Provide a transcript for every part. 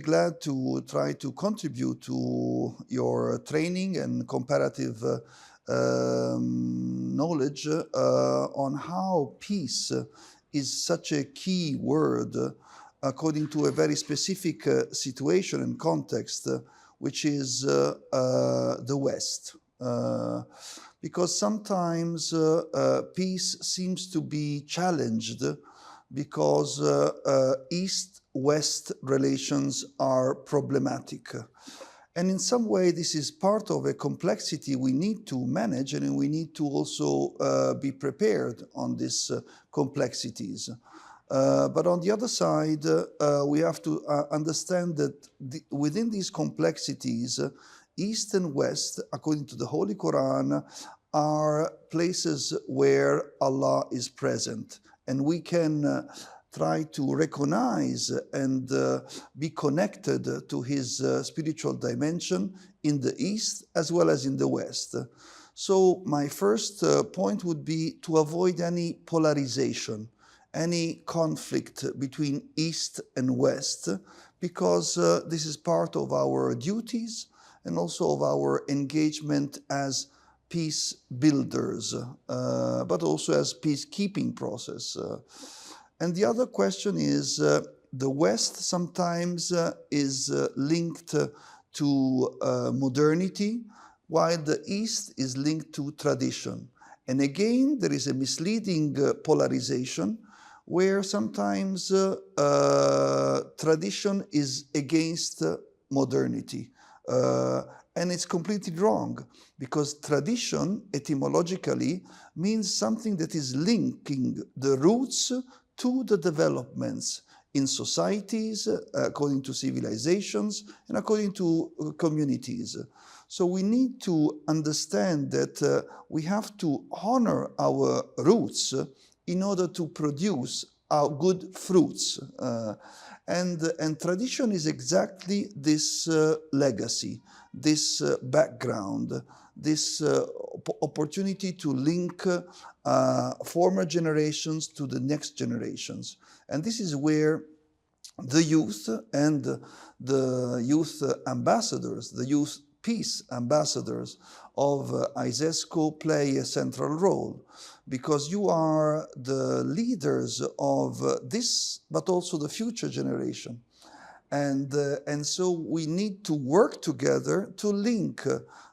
glad to try to contribute to your training and comparative knowledge on how peace is such a key word according to a very specific situation and context, which is the West. Because sometimes peace seems to be challenged because East-West relations are problematic. And in some way, this is part of a complexity we need to manage, and we need to also be prepared on these complexities. But on the other side, we have to understand that within these complexities, East and West, according to the Holy Quran, are places where Allah is present. And we can try to recognize and be connected to his spiritual dimension in the East as well as in the West. So my first point would be to avoid any polarization, any conflict between East and West, because this is part of our duties and also of our engagement as peace builders, but also as peacekeeping process. And the other question is, the West sometimes is linked to modernity, while the East is linked to tradition. And again, there is a misleading polarization where sometimes tradition is against modernity. And it's completely wrong, because tradition, etymologically, means something that is linking the roots to the developments in societies, according to civilizations, and according to communities. So we need to understand that we have to honor our roots in order to produce our good fruits. And tradition is exactly this legacy, this background, this opportunity to link former generations to the next generations. And this is where the youth and the youth ambassadors, the youth peace ambassadors of ICESCO play a central role, because you are the leaders of this, but also the future generation. And so we need to work together to link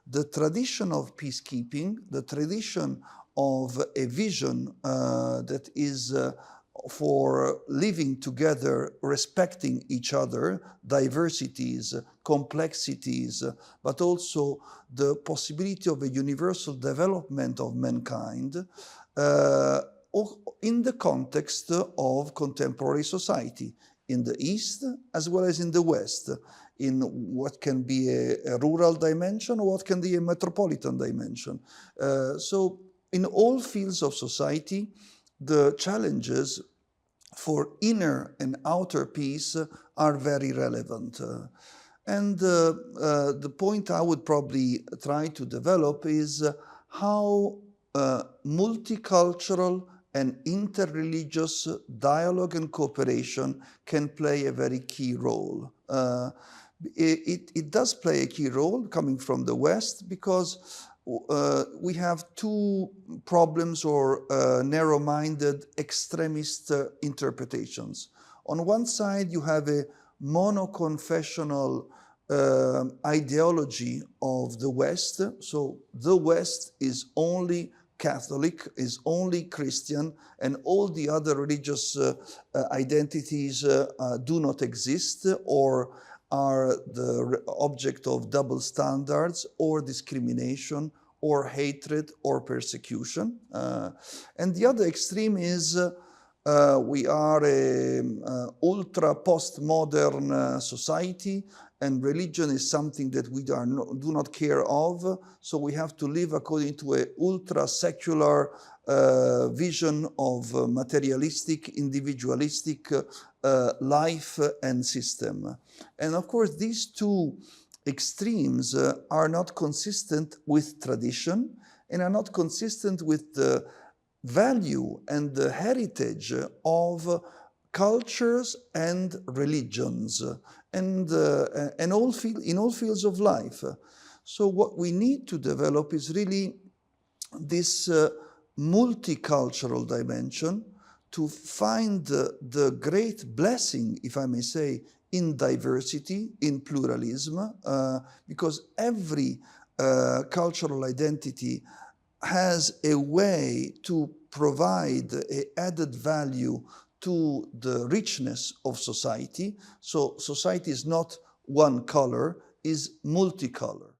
the tradition of peacekeeping, the tradition of a vision that is for living together, respecting each other, diversities, complexities, but also the possibility of a universal development of mankind in the context of contemporary society, in the East as well as in the West, in what can be a rural dimension or what can be a metropolitan dimension. So in all fields of society, the challenges for inner and outer peace are very relevant. And the point I would probably try to develop is how multicultural and interreligious dialogue and cooperation can play a very key role. It does play a key role coming from the West, because we have two problems or narrow-minded extremist interpretations. On one side, you have a monoconfessional ideology of the West. So the West is only Catholic, is only Christian, and all the other religious identities do not exist or are the object of double standards or discrimination or hatred or persecution. And the other extreme is we are an ultra postmodern society, and religion is something that we do not care of, so we have to live according to an ultra-secular vision of materialistic, individualistic life and system. And of course, these two extremes are not consistent with tradition and are not consistent with the value and the heritage of cultures and religions. and in all fields of life. So what we need to develop is really this multicultural dimension to find the great blessing, if I may say, in diversity, in pluralism, because every cultural identity has a way to provide an added value to the richness of society. So society is not one color, is multicolor.